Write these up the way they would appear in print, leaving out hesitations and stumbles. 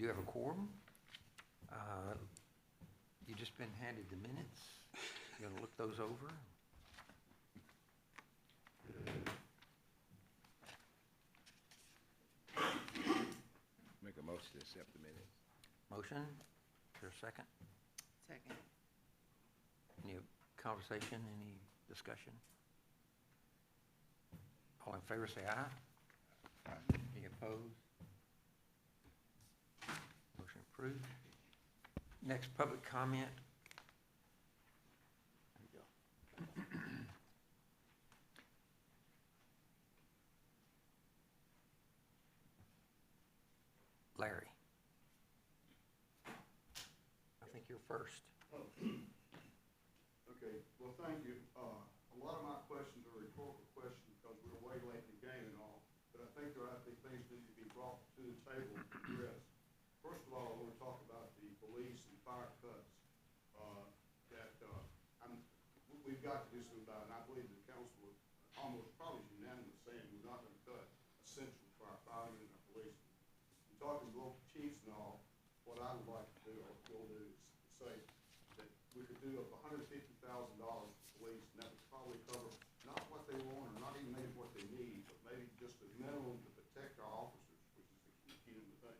do have a quorum. You've just been handed the minutes. You gonna look those over? Make a motion to accept the minutes. Motion, is there a second? Second. Any conversation, any discussion? All in favor, say aye. Aye. Any opposed? Motion approved. Next, public comment. There you go. Larry. I think you're first. Oh, okay, well, thank you. A lot of my questions are rhetorical questions because we're way late in the game and all, but I think there are things that need to be brought to the table and addressed. First of all, I want to talk about the police and fire cuts we've got to do something about, and I believe the council was almost probably unanimous saying we're not going to cut essential for our firemen and our policemen. I'm talking to local chiefs and all. What I would like to do, or will do, is say that we could do up $150,000 for police, and that would probably cover not what they want or not even maybe what they need, but maybe just the minimum to protect our officers, which is the key to the thing.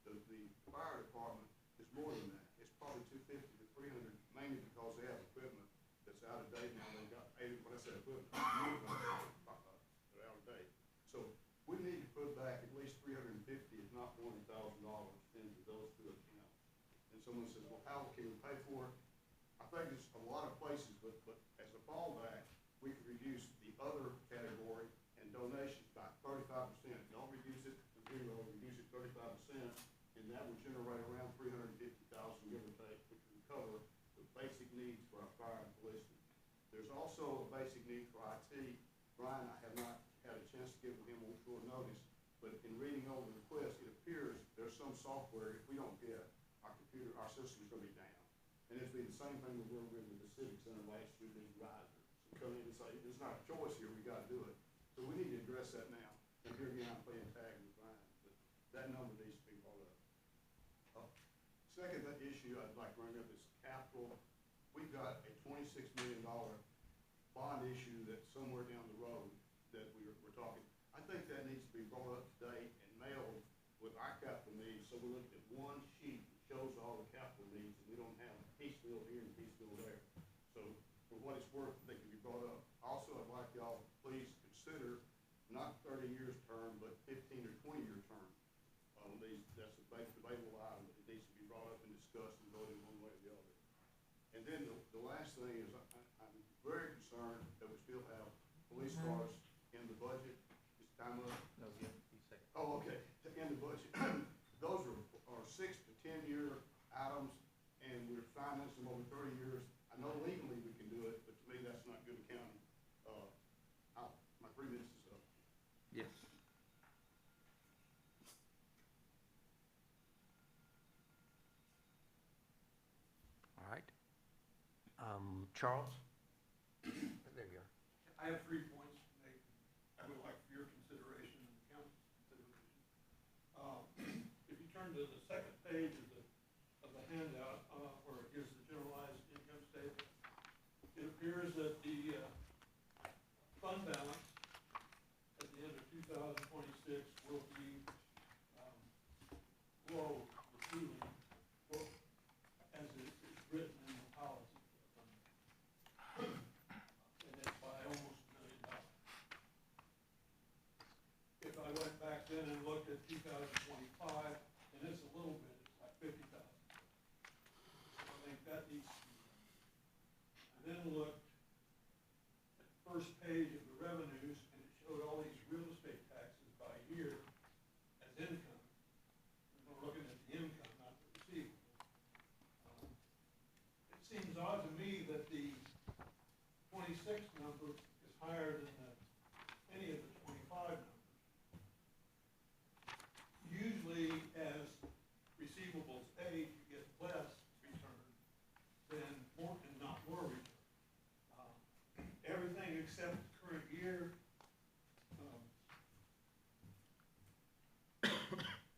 The fire department is more than that. It's probably $250 to $300, mainly because they have equipment that's out of date now. They've got, when I say equipment, they're out of date. So we need to put back at least $350, if not $400,000 into those two accounts. And someone says, well, how can we pay for it? I think there's a lot of places, but as a fallback, we could reduce the other category and donations by 35%. Don't reduce it to zero, reduce it 35%, and that would generate around $350,000, give or take, which would cover the basic needs for our fire and policemen. There's also a basic need for IT. Brian, I have not had a chance to give him on short notice, but in reading over the request, it appears there's some software, if we don't get, our system's gonna be down. And it'll be the same thing we're doing with the Civic Center last year, these risers. So come in and say, there's not a choice here, we gotta do it. So we need to address that now. And here again, I'm playing tag with Brian, but that number needs to be brought up. Second issue I'd like to bring up is capital. We've got a $26 million bond issue that's somewhere down the road that we're talking. I think that needs to be brought up to date and mailed with our capital needs, so we're looking at one sheet that shows all the capital needs, and we don't have piecemeal here and piecemeal there. So for what it's worth, I think it can be brought up. Also, I'd like y'all to please consider not 30 years term, but 15 or 20-year term on these. That's a debatable item, but it needs to be brought up and discussed and voted one way or the other. And then the last thing is I'm very concerned that we still have police cars in the budget. Is time up? No, give me a second. Oh, okay, in the budget. Those are 6 to 10-year items, and we're financing them over 30 years. I know legally we can do it, but to me, that's not good accounting. My 3 minutes is up. Yes. All right. Charles? There you are. I have 3 points to make. I would like for your consideration and the council's consideration. If you turn to the second page of the handout, where it gives the generalized income statement, it appears that the fund balance at the end of 2026 will be below the ceiling, as it is written in the policy. And it's by almost $1 million. If I went back then and looked at 2025, and it's a little bit, it's like 50,000. I think that needs to be done. I then looked at the first page of the revenues, and it showed all these real estate taxes by year as income. And we're looking at the income, not the receivable. It seems odd to me that the 26 number is higher than any of the 25 numbers. Usually, as receivables age, you get less return than more and not more return. Everything except the current year,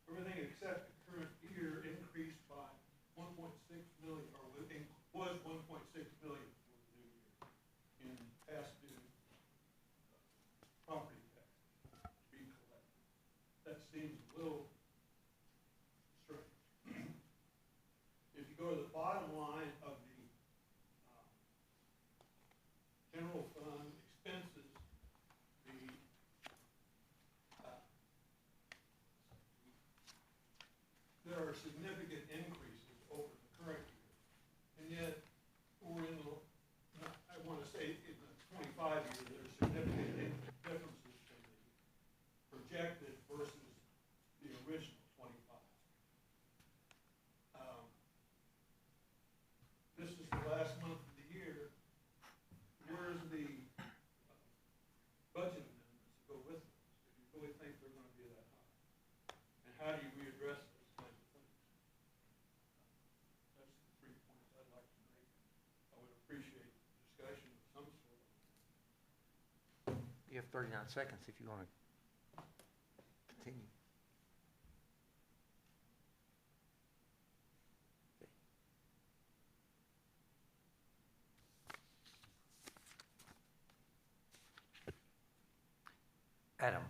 everything except the current year bottom line of the general fund expenses, there are significant increases over the current year. And yet, we're in the, I want to say in the 25 year, there's significant differences from the projected versus the original 25. This is the last month of the year. Where's the budget amendments to go with this? If you really think they're going to be that high? And how do you readdress those kinds of things? That's the 3 points I'd like to make. I would appreciate discussion of some sort. You have 39 seconds if you want to continue. Adam.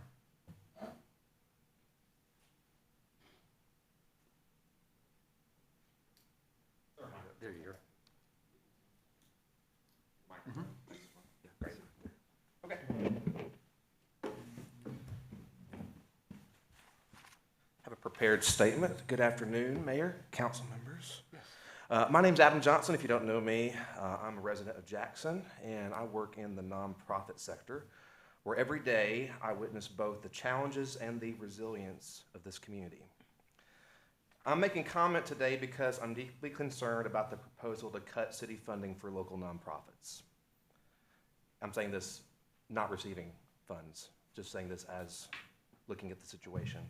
There you go. Okay. Have a prepared statement. Good afternoon, Mayor, council members. My name's Adam Johnson. If you don't know me, I'm a resident of Jackson, and I work in the nonprofit sector, where every day I witness both the challenges and the resilience of this community. I'm making comment today because I'm deeply concerned about the proposal to cut city funding for local nonprofits. I'm saying this not receiving funds, just saying this as looking at the situation.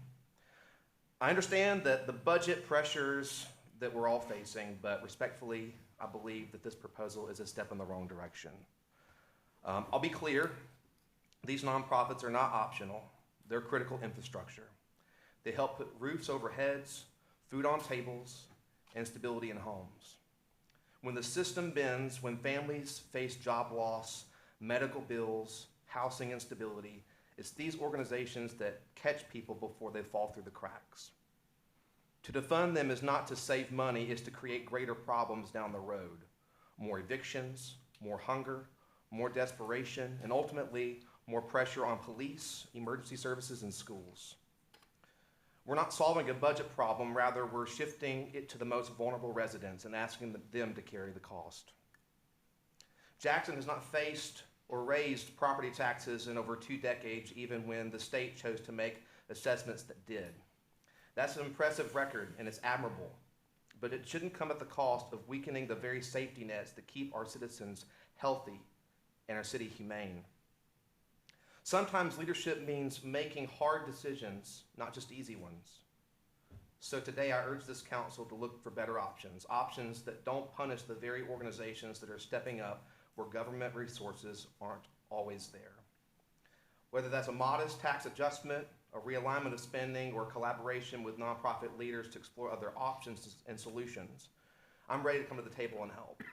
I understand that the budget pressures that we're all facing, but respectfully, I believe that this proposal is a step in the wrong direction. I'll be clear, these nonprofits are not optional. They're critical infrastructure. They help put roofs over heads, food on tables, and stability in homes. When the system bends, when families face job loss, medical bills, housing instability, it's these organizations that catch people before they fall through the cracks. To defund them is not to save money, it's to create greater problems down the road. More evictions, more hunger, more desperation, and ultimately, more pressure on police, emergency services, and schools. We're not solving a budget problem, rather we're shifting it to the most vulnerable residents and asking them to carry the cost. Jackson has not faced or raised property taxes in over 2 decades, even when the state chose to make assessments that did. That's an impressive record and it's admirable, but it shouldn't come at the cost of weakening the very safety nets that keep our citizens healthy and our city humane. Sometimes leadership means making hard decisions, not just easy ones. So today I urge this council to look for better options, options that don't punish the very organizations that are stepping up where government resources aren't always there. Whether that's a modest tax adjustment, a realignment of spending, or collaboration with nonprofit leaders to explore other options and solutions, I'm ready to come to the table and help.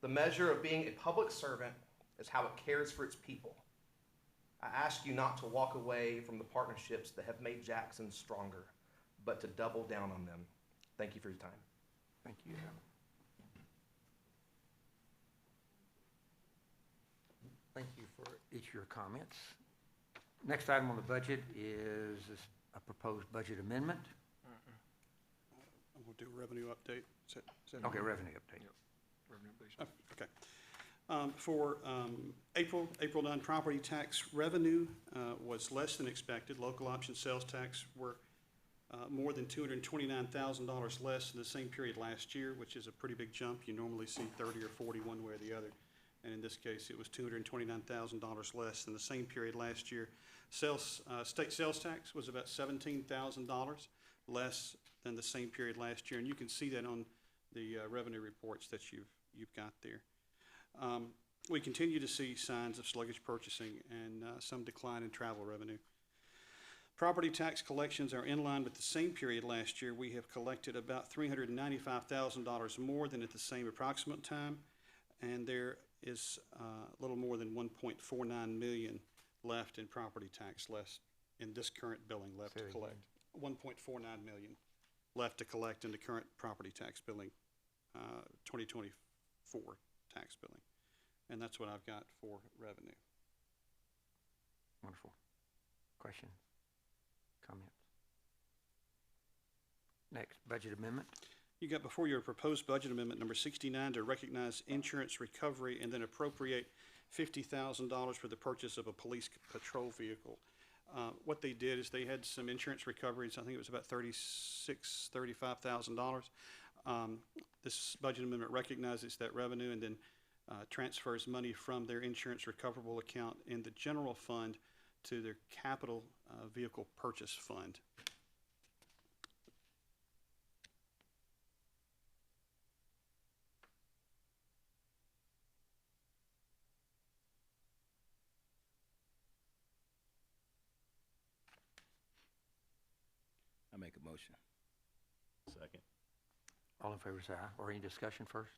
The measure of being a public servant is how it cares for its people. I ask you not to walk away from the partnerships that have made Jackson stronger, but to double down on them. Thank you for your time. Thank you, Adam. Thank you for each of your comments. Next item on the budget is a proposed budget amendment. I'm going to do a revenue update. Is that Okay, revenue update. Okay. For April 9 property tax revenue was less than expected. Local option sales tax were more than $229,000 less than the same period last year, which is a pretty big jump. You normally see 30 or 40 one way or the other. And in this case, it was $229,000 less than the same period last year. State sales tax was about $17,000 less than the same period last year. And you can see that on the revenue reports that you've got there. We continue to see signs of sluggish purchasing and some decline in travel revenue. Property tax collections are in line with the same period last year. We have collected about $395,000 more than at the same approximate time, and there is a little more than $1.49 million left in property tax less in this current billing left to collect. $1.49 million. left to collect in the current property tax billing, 2024 tax billing. And that's what I've got for revenue. Wonderful. Questions? Comments? Next, budget amendment. You got before you a proposed budget amendment number 69 to recognize insurance recovery and then appropriate $50,000 for the purchase of a police patrol vehicle. What they did is they had some insurance recoveries. I think it was about $35,000. This budget amendment recognizes that revenue and then transfers money from their insurance recoverable account in the general fund to their capital vehicle purchase fund. I make a motion. Second. All in favor say aye, or any discussion first?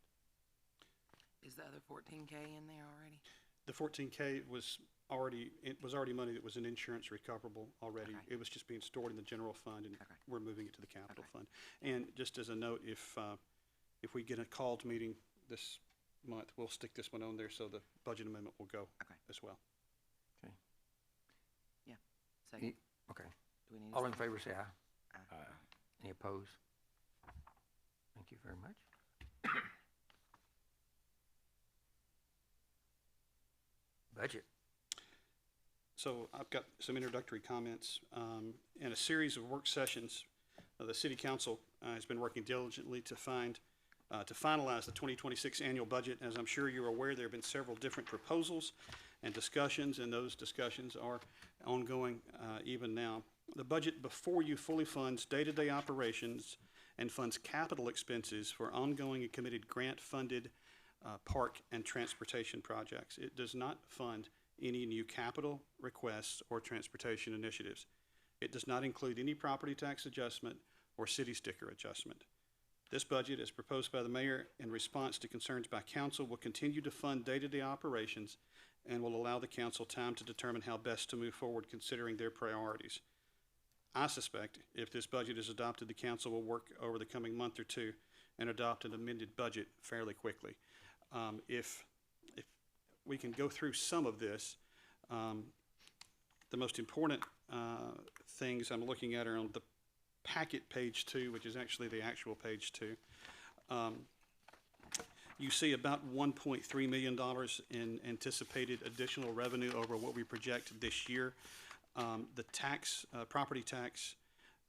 Is the other 14K in there already? The 14K was already, it was already money that was an insurance recoverable already. Okay. It was just being stored in the general fund, and Okay. we're moving it to the capital Okay. fund. And just as a note, if we get a called meeting this month, we'll stick this one on there so the budget amendment will go Okay. as well. Second. Okay. Do we need a All in second? favor say aye. Aye. Any opposed? Thank you very much. Budget. So I've got some introductory comments. In a series of work sessions, the city council has been working diligently to finalize the 2026 annual budget. As I'm sure you're aware, there have been several different proposals and discussions, and those discussions are ongoing even now. The budget before you fully funds day-to-day operations and funds capital expenses for ongoing and committed grant-funded park and transportation projects. It does not fund any new capital requests or transportation initiatives. It does not include any property tax adjustment or city sticker adjustment. This budget, as proposed by the mayor in response to concerns by council, will continue to fund day-to-day operations and will allow the council time to determine how best to move forward considering their priorities. I suspect if this budget is adopted, the council will work over the coming month or two and adopt an amended budget fairly quickly. If we can go through some of this, the most important things I'm looking at are on the packet page 2, which is actually the actual page 2. You see about $1.3 million in anticipated additional revenue over what we project this year. The tax, property tax,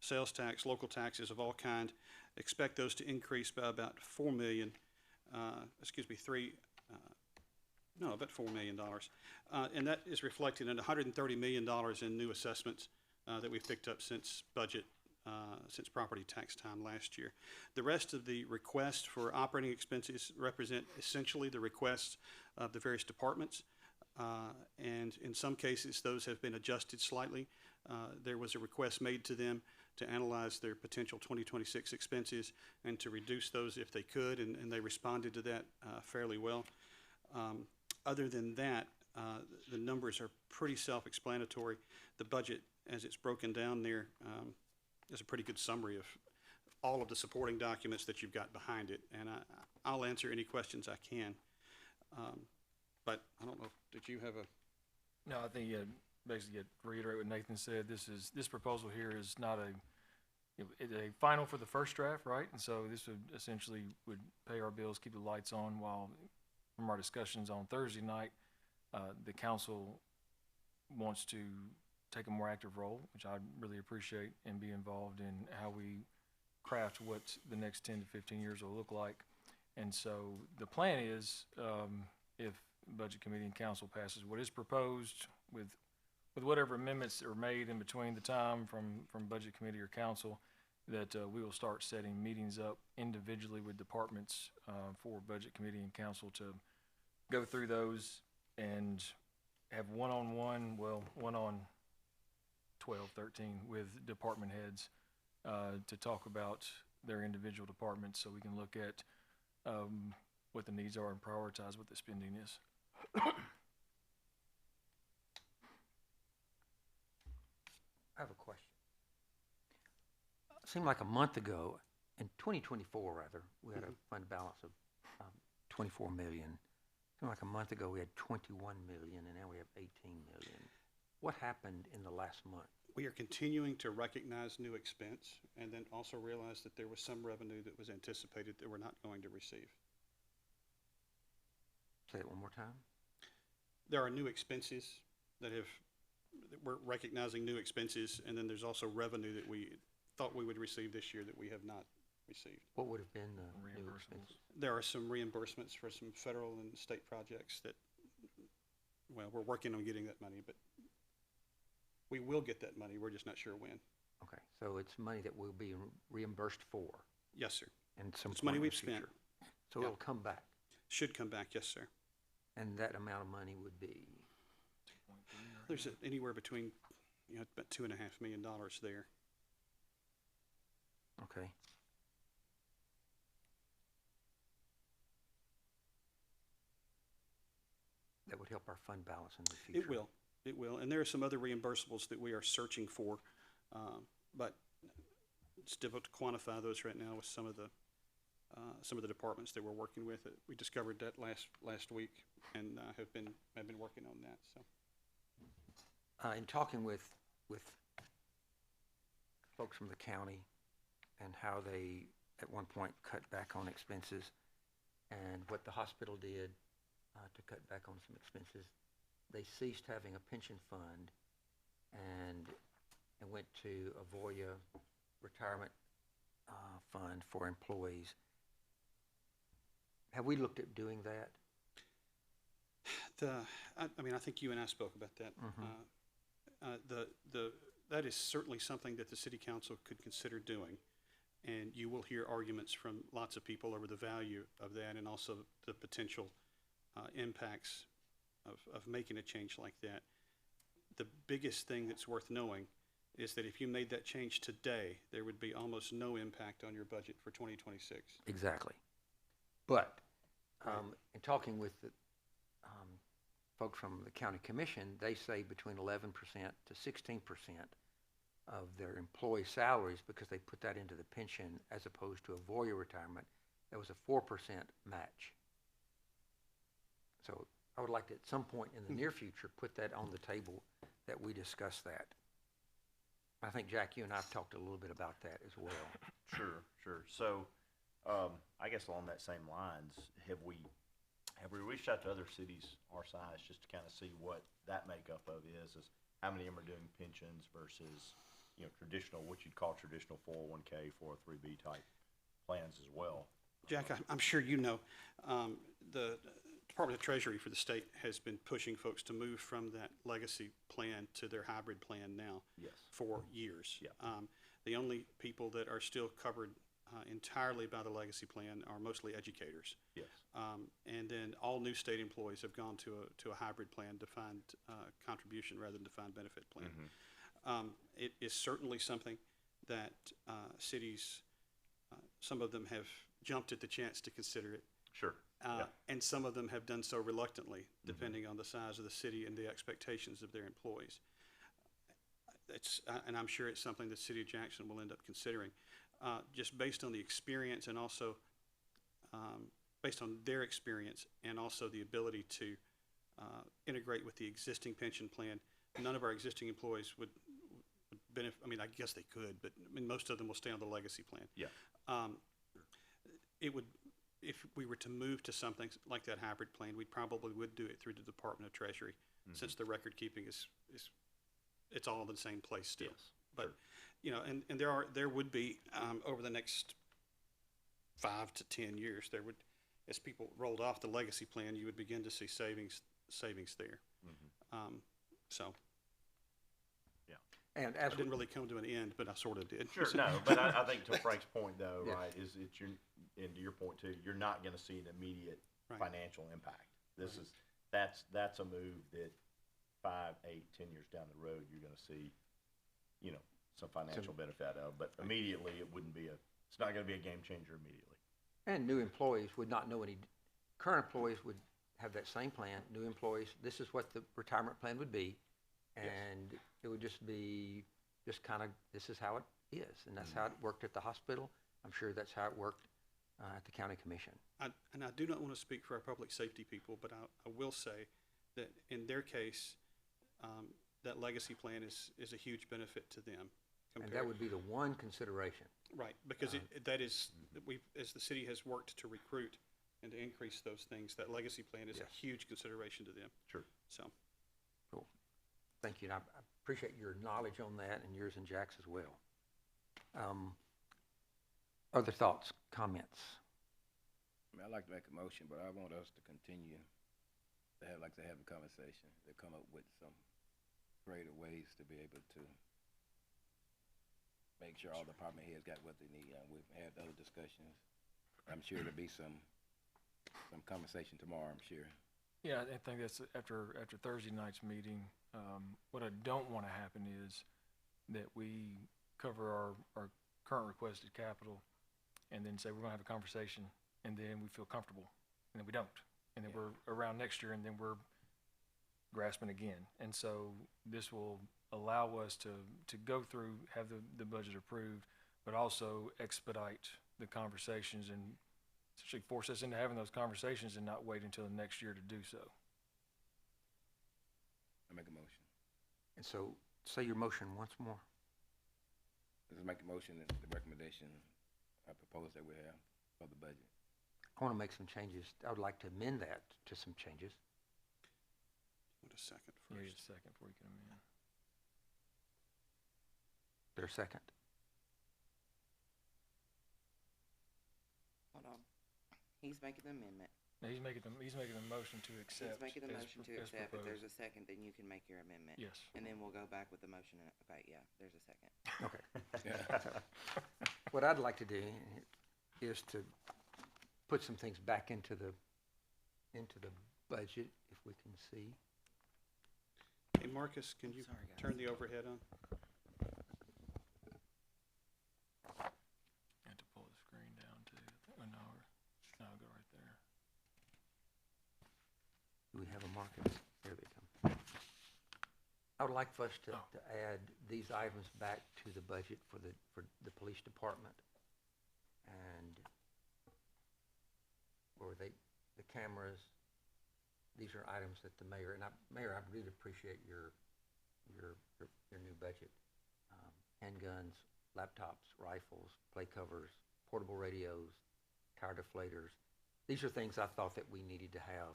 sales tax, local taxes of all kind, expect those to increase by about $4 million, about $4 million. And that is reflected in $130 million in new assessments that we've picked up since property tax time last year. The rest of the requests for operating expenses represent essentially the requests of the various departments. And in some cases, those have been adjusted slightly. There was a request made to them to analyze their potential 2026 expenses and to reduce those if they could, and they responded to that fairly well. Other than that, the numbers are pretty self-explanatory. The budget, as it's broken down there, is a pretty good summary of all of the supporting documents that you've got behind it, and I'll answer any questions I can. But I don't know, did you have a? No, I think basically to reiterate what Nathan said, this proposal here is not it's a final for the first draft, right? And so this would essentially pay our bills, keep the lights on while, from our discussions on Thursday night, the council wants to take a more active role, which I really appreciate, and be involved in how we craft what the next 10 to 15 years will look like. And so the plan is, if Budget Committee and Council passes what is proposed with whatever amendments are made in between the time from Budget Committee or Council, that we will start setting meetings up individually with departments for Budget Committee and Council to go through those and have one on 12, 13 with department heads to talk about their individual departments so we can look at what the needs are and prioritize what the spending is. I have a question. seemed like a month ago, in 2024 rather, we had a fund balance of 24 million. Seemed like a month ago, we had 21 million, and now we have 18 million. What happened in the last month? We are continuing to recognize new expense and then also realize that there was some revenue that was anticipated that we're not going to receive. Say it one more time. There are new expenses that we're recognizing new expenses, and then there's also revenue that we thought we would receive this year that we have not received. What would have been the new expenses? There are some reimbursements for some federal and state projects that, well, we're working on getting that money, but we will get that money. We're just not sure when. Okay, so it's money that will be reimbursed for Yes, sir. and some It's point money in the we've spent. future. So Yeah. it'll come back, Should come back, yes, sir. and that amount of money would be, There's anywhere between, about $2.5 million there. okay. That would help our fund balance in the future. It will, and there are some other reimbursables that we are searching for, but it's difficult to quantify those right now with some of the departments that we're working with. We discovered that last week and have been working on that, so. In talking with folks from the county and how they, at one point, cut back on expenses, and what the hospital did to cut back on some expenses, they ceased having a pension fund and went to a Voya retirement fund for employees. Have we looked at doing that? I think you and I spoke about that. That is certainly something that the city council could consider doing. And you will hear arguments from lots of people over the value of that and also the potential impacts of making a change like that. The biggest thing that's worth knowing is that if you made that change today, there would be almost no impact on your budget for 2026. Exactly. But in talking with the folks from the county commission, they say between 11% to 16% of their employee salaries, because they put that into the pension as opposed to a Voya retirement, that was a 4% match. So I would like to, at some point in the near future, put that on the table, that we discuss that. I think, Jack, you and I have talked a little bit about that as well. Sure. So, I guess along that same lines, have we reached out to other cities our size just to kind of see what that makeup of is how many of them are doing pensions versus, traditional, what you'd call traditional 401k, 403b type plans as well? Jack, I'm sure you know, the Department of Treasury for the state has been pushing folks to move from that legacy plan to their hybrid plan now. Yes. For years. Yeah. The only people that are still covered entirely by the legacy plan are mostly educators. Yes. And then all new state employees have gone to a hybrid plan, defined contribution rather than defined benefit plan. It is certainly something that cities, some of them have jumped at the chance to consider it. Sure. Yeah. And some of them have done so reluctantly, depending on the size of the city and the expectations of their employees. And I'm sure it's something the city of Jackson will end up considering, just based on the experience and also based on their experience and also the ability to integrate with the existing pension plan. None of our existing employees would benefit. I guess they could, but most of them will stay on the legacy plan. Yeah. It would, if we were to move to something like that hybrid plan, we probably would do it through the Department of Treasury, since the record keeping is it's all in the same place still. Yes. But and there would be over the next 5 to 10 years, there would, as people rolled off the legacy plan, you would begin to see savings there. So. Yeah. And I as didn't really come to an end, but I sort of did. Sure. No, but I think to Frank's point though, Yes. right, is that and to your point too, you're not going to see an immediate Right. financial impact. That's a move that 5, 8, 10 years down the road, you're going to see, some financial benefit of, but immediately it's not going to be a game changer immediately. And new employees would not know any, current employees would have that same plan. New employees, this is what the retirement plan would be. And it would just be just kind of, this is how it is, and that's how it worked at the hospital. I'm sure that's how it worked at the county commission. And I do not want to speak for our public safety people, but I will say that in their case, that legacy plan is a huge benefit to them. And that compared- would be the one consideration. Right, because that is, we, as the city has worked to recruit and to increase those things, that legacy plan is a Yes. huge consideration to them. Sure. So, Cool. Thank you, and I appreciate your knowledge on that, and yours and Jack's as well. Other thoughts, comments? I mean, I'd like to make a motion, but I want us to continue to have a conversation, to come up with some greater ways to be able to make sure all the department heads got what they need. We've had other discussions. I'm sure there'll be some conversation tomorrow, I'm sure. Yeah, I think that's after Thursday night's meeting. What I don't want to happen is that we cover our current requested capital and then say we're gonna have a conversation and then we feel comfortable and then we don't. And then we're around next year and then we're grasping again. And so this will allow us to go through, have the budget approved, but also expedite the conversations and essentially force us into having those conversations and not wait until the next year to do so. I make a motion. And so, say your motion once more. Let's make a motion that the recommendation, I propose that we have for the budget. I want to make some changes. I would like to amend that to some changes. want a second Yeah, first. just a second before you can amend. Is there a second? Hold on. He's making the amendment. No, he's making the motion to accept. He's making the as motion to pro- as accept. If there's proposed. a second, then you can make your amendment. Yes. And then we'll go back with the motion. Okay, yeah, there's a second. Okay. What I'd like to do is to put some things back into the budget, if we can see. Hey, Marcus, can you Sorry, guys. turn the overhead on? You have to pull the screen down too. Oh, no, go right there. Do we have a market? There they come. I would like for us to add these items back to the budget for the police department. And where the cameras, these are items that the mayor, and Mayor, I really appreciate your new budget. Handguns, laptops, rifles, play covers, portable radios, tire deflators. These are things I thought that we needed to have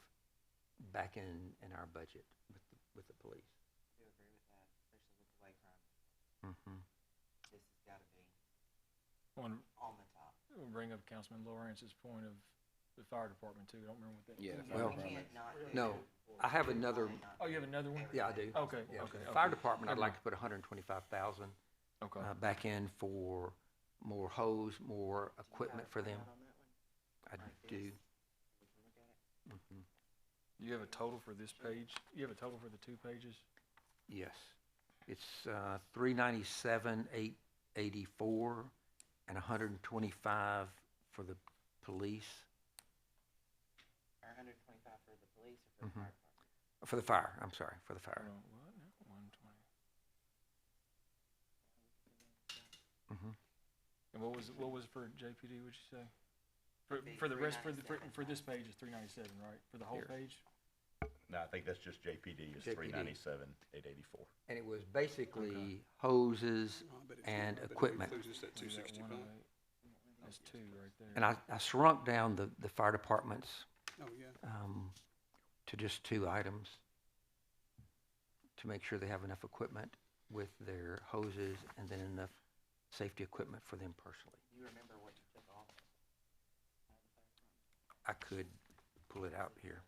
back in our budget with the police. I do agree with that, especially with the way crime. Mm-hmm. This has gotta be Want on the top. to bring up Councilman Lawrence's point of the fire department too. I don't remember what that. Yeah, Yeah, Well- we can't not do. No, I have another, Oh, you have another one? yeah, I do. Okay, Yeah, okay. the fire okay. department, I'd Never like to put 125,000 Okay. back in for more hose, more equipment for them. I do. We can look at it. Mhm. You have a total for this page? You have a total for the 2 pages? Yes. It's 397,884 and 125 for the police, Or 125 for the police or for the Mhm. fire department? for the fire, I'm sorry, for the fire. Hold on, what now? 120. Mhm. And what was for JPD, what'd you say? Be For the rest, for 397. this page is 397, right? For the whole Here. page? No, I think that's just JPD is JPD. 397,884. And it was basically hoses, But it's and not, but it equipment. includes us at What is that, 265. 108? That's 2 right there. and I shrunk down the fire departments Oh, yeah. to just 2 items to make sure they have enough equipment with their hoses and then enough safety equipment for them personally. Do you remember what you took off? I could pull it out here.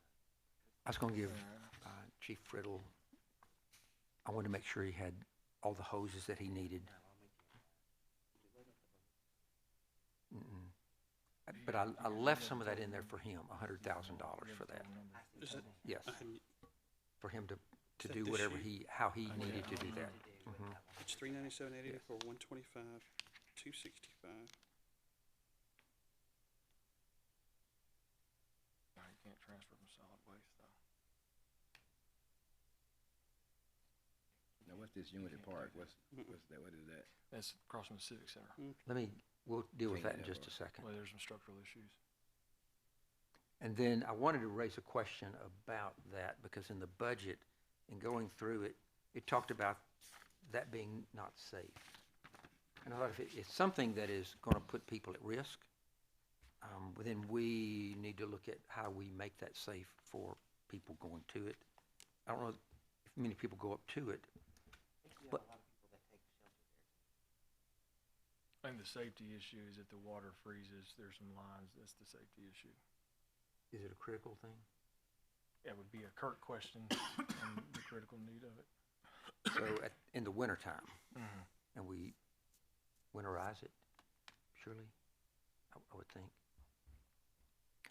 I was gonna give Uh, Chief Friddle, I wanted to make sure he had all the hoses that he needed. No, I'll make you. Mm-mm. But I left some of that in there for him, $100,000 for that. I see. Is it- Okay. Yes, And for him to that do this whatever sheet? how he needed to do that. To do with Mhm. that one. It's 397,884, 125, 265. no, you can't transfer from solid waste though. Now, what's this Unity Park? What is that? That's across from the Civic Center. We'll deal with Clean that in that just up. a second. Well, there's some structural issues. And then I wanted to raise a question about that, because in the budget, and going through it, it talked about that being not safe. And I thought if it's something that is gonna put people at risk, then we need to look at how we make that safe for people going to it. I don't know if many people go up to it, but I think the safety issue is if the water freezes, there's some lines, that's the safety issue. is it a critical thing? That would be a Kurt question on the critical need of it. So in the wintertime, and we winterize it, surely, I would think.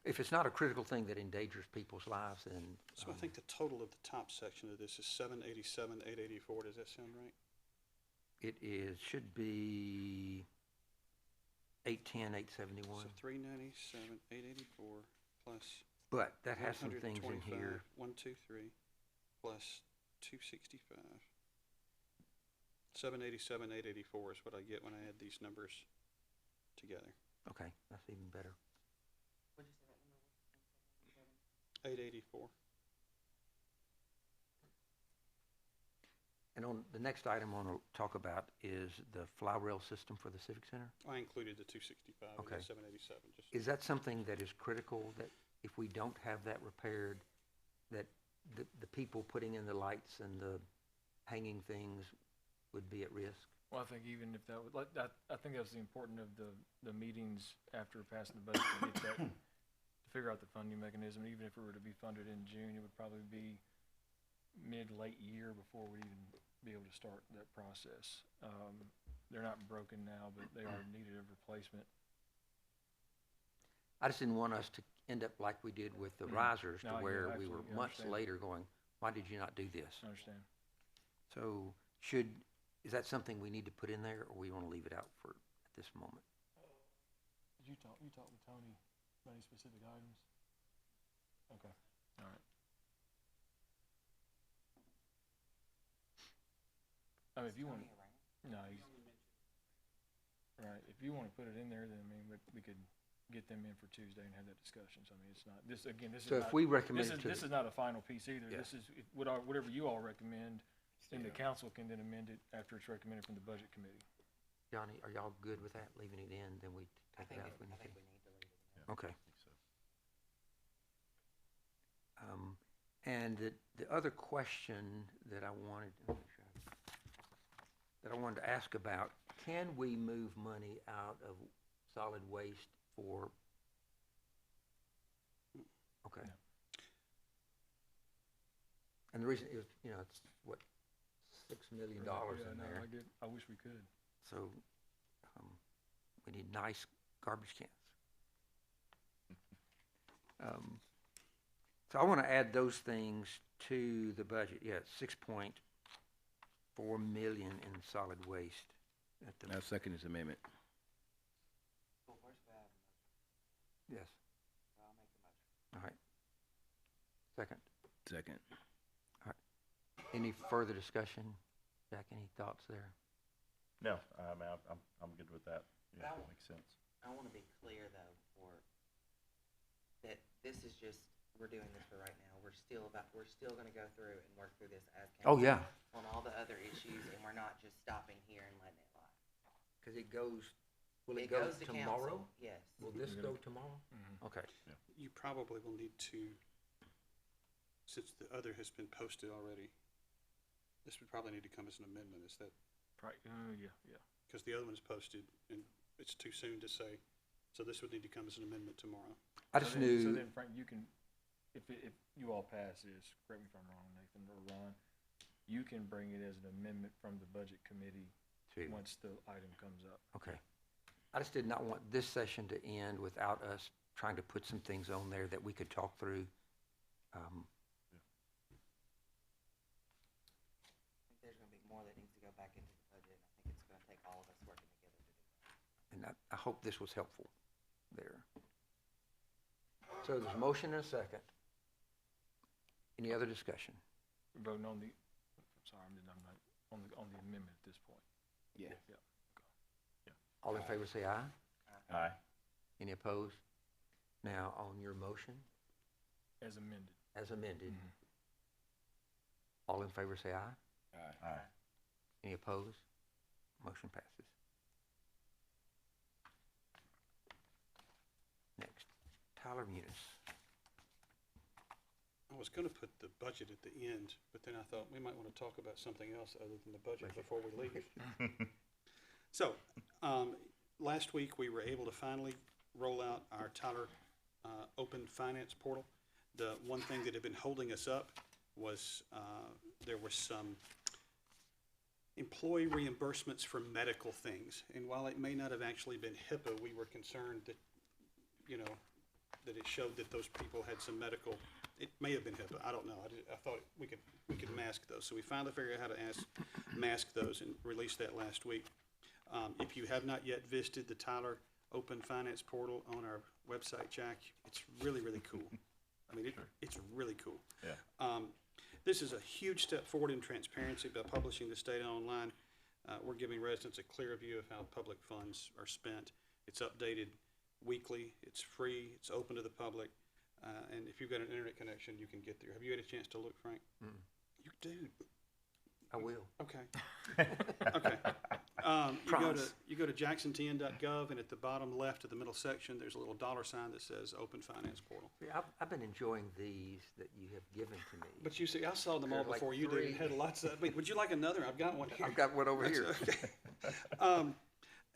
If it's not a critical thing that endangers people's lives, then. So I think the total of the top section of this is 787, 884. Does that sound right? It is, should be 810, 871. So 397, 884 plus But that has some things in 125, here. 123 plus 265. 787, 884 is what I get when I add these numbers together. Okay, that's even better. 884. And on the next item I want to talk about is the fly rail system for the Civic Center. I included the 265 and Okay. the 787. Just Is that something that is critical, that if we don't have that repaired, that the people putting in the lights and the hanging things would be at risk? Well, I think even if that would, like, I think that's the important of the meetings after passing the budget, to get that, to figure out the funding mechanism. Even if it were to be funded in June, it would probably be mid-late year before we'd even be able to start that process. They're not broken now, but they are needed of replacement. I just didn't want us to end up like we did with the risers, to No, yeah, where we were absolutely, I months understand. later going, why did you not do this? I understand. So is that something we need to put in there, or we want to leave it out for at this moment? Did you talk with Tony about any specific items? Okay, all right. I mean, if you want, no, he's, right, if you want to put it in there, then, I mean, we could get them in for Tuesday and have that discussion. So, I mean, it's not, this, again, this is So not. if we recommend This it to, is not a final piece either. Yeah. This is, whatever you all recommend, then the council can then amend it after it's recommended from the budget committee. Johnny, are y'all good with that, leaving it in, then we take it out if we need to? to leave it. Okay. I think so. And the other question that I wanted, to ask about, can we move money out of solid waste for? Okay. No. And the reason is, it's what, $6 million Yeah, in no, there. I wish we could. So, we need nice garbage cans. So I want to add those things to the budget. Yeah, it's 6.4 million in solid waste. At the, Now, second this amendment. yes. All right. Second. Second. Any further discussion? Jack, any thoughts there? No, I mean, I'm good with that. Yeah, That that makes sense. I want to be clear though, that this is just, we're doing this for right now. We're still going to go through and work through this as Oh, council yeah. on all the other issues, and we're not just stopping here and letting it lie. Because it goes, will it It go goes to tomorrow? council, yes. Will this go tomorrow? Okay. You probably will need to, since the other has been posted already, this would probably need to come as an amendment. Is that, Right, yeah. because the other one's posted and it's too soon to say. So this would need to come as an amendment tomorrow. I just So knew, then, Frank, you can, if you all pass this, correct me if I'm wrong, Nathan or Ron, you can bring it as an amendment from the budget committee once the item comes up. okay. I just did not want this session to end without us trying to put some things on there that we could talk through. I think there's going to be more that needs to go back into the budget. I think it's going to take all of us working together to do that. And I hope this was helpful there. So there's a motion and a second. Any other discussion? We're voting on the, I'm sorry, I'm not, on the amendment at this point. Yeah. Yeah. All in favor say aye. Aye. Any opposed? Now, on your motion, As amended. as amended, Mhm. all in favor say aye. Aye. Aye. Any opposed? Motion passes. Next, Tyler Munis. I was gonna put the budget at the end, but then I thought we might wanna talk about something else other than the budget before we leave. So, last week, we were able to finally roll out our Tyler, Open Finance Portal. The one thing that had been holding us up was, there were some employee reimbursements for medical things. And while it may not have actually been HIPAA, we were concerned that, you know, that it showed that those people had some medical, it may have been HIPAA, I don't know. I thought we could mask those. So we finally figured out how to mask those and released that last week. If you have not yet visited the Tyler Open Finance Portal on our website, Jack, it's really, really cool. I mean, it's really cool. Yeah. This is a huge step forward in transparency by publishing this data online. We're giving residents a clear view of how public funds are spent. It's updated weekly, it's free, it's open to the public, and if you've got an internet connection, you can get there. Have you had a chance to look, Frank? You dude, I will. okay. Okay. Promise. You go to jacksontn.gov, and at the bottom left of the middle section, there's a little $ that says Open Finance Portal. See, I've been enjoying these that you have given to me. But you see, I saw them all There's like before you did, and 3. had lots of, wait, would you like another? I've got one here. I've got one over here. Okay.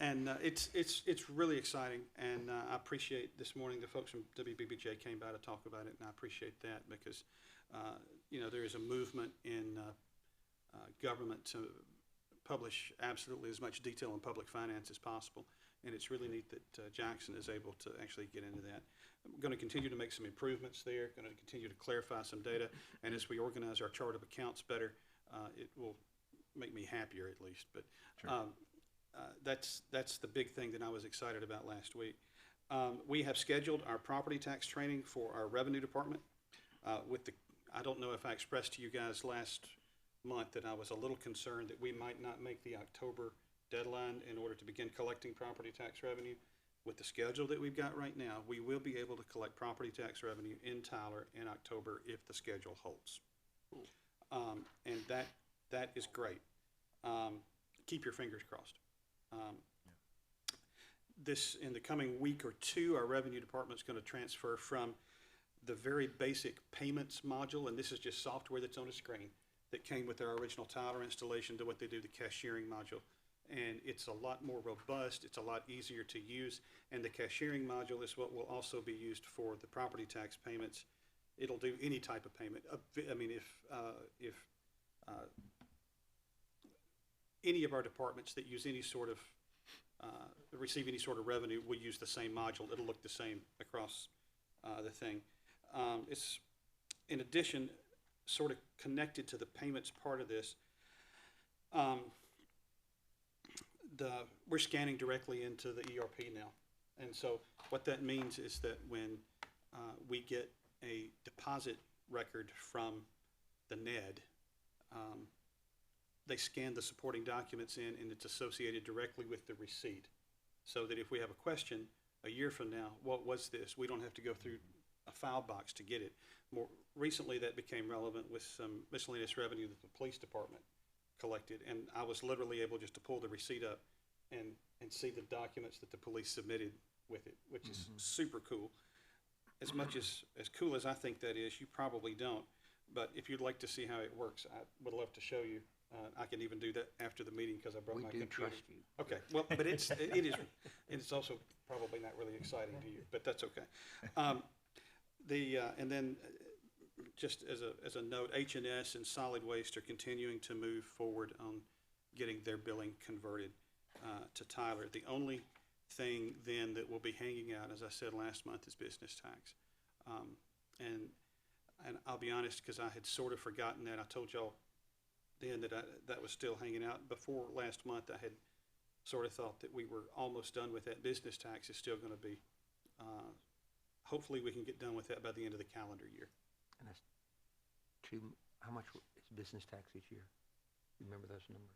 And it's really exciting, and I appreciate this morning the folks from WBBJ came by to talk about it, and I appreciate that because, you know, there is a movement in government to publish absolutely as much detail on public finance as possible, and it's really neat that Jackson is able to actually get into that. I'm going to continue to make some improvements there, going to continue to clarify some data, and as we organize our chart of accounts better, it will make me happier at least. But that's the big thing that I was excited about last week. We have scheduled our property tax training for our revenue department. I don't know if I expressed to you guys last month that I was a little concerned that we might not make the October deadline in order to begin collecting property tax revenue. With the schedule that we've got right now, we will be able to collect property tax revenue in Tyler in October if the schedule holds. And that is great. Keep your fingers crossed. In the coming week or two, our revenue department is going to transfer from the very basic payments module, and this is just software that's on a screen that came with our original Tyler installation, to what they do, the cashiering module. And it's a lot more robust, it's a lot easier to use, and the cashiering module is what will also be used for the property tax payments. It'll do any type of payment. I mean, if any of our departments that use any sort of, receive any sort of revenue will use the same module. It'll look the same across the thing. It's, in addition, sort of connected to the payments part of this, we're scanning directly into the ERP now. And so what that means is that when we get a deposit record from the NED, they scan the supporting documents in, and it's associated directly with the receipt. So that if we have a question a year from now, what was this? We don't have to go through a file box to get it. More recently, that became relevant with some miscellaneous revenue that the police department collected, and I was literally able just to pull the receipt up and see the documents that the police submitted with it, which is super cool. As much as cool as I think that is, you probably don't. But if you'd like to see how it works, I would love to show you. I can even do that after the meeting because I brought my We do computer. trust you. Okay, well, but it is, it's also probably not really exciting to you, but that's okay. And then, just as a note, H&S and Solid Waste are continuing to move forward on getting their billing converted to Tyler. The only thing then that will be hanging out, as I said last month, is business tax. And I'll be honest, because I had sort of forgotten that. I told y'all then that was still hanging out. Before last month, I had sort of thought that we were almost done with that. Business tax is still going to be, hopefully we can get done with that by the end of the calendar year. And that's how much is business tax each year? You remember those numbers?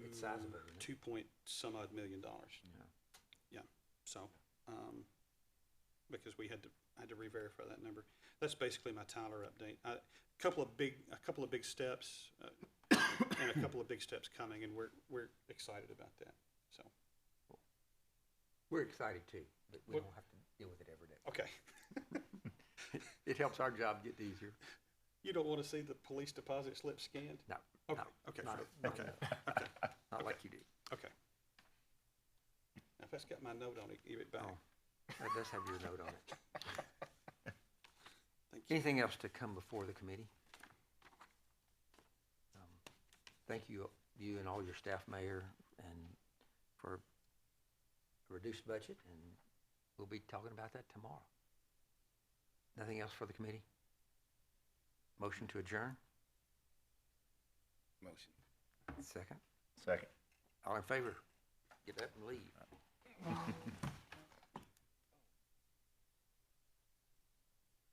It's sizable, isn't it? 2 point some odd $1 million. Yeah. So, because we had to re-verify that number. That's basically my Tyler update. A couple of big steps, and a couple of big steps coming, and we're excited about that, so. We're excited too, but we What- don't have to deal with it every day. Okay. It helps our job get easier. You don't want to see the police deposit slip scanned? No, Okay, no, okay, not- fine. not Okay, enough. okay, Not like you do. okay. Now, if that's got my note on it, give it back. Oh, that does have your note on it. Thank you. Anything else to come before the committee? Thank you, you and all your staff, Mayor, and for a reduced budget, and we'll be talking about that tomorrow. Nothing else for the committee? Motion to adjourn? Motion. Second? Second. All in favor? Get up and leave.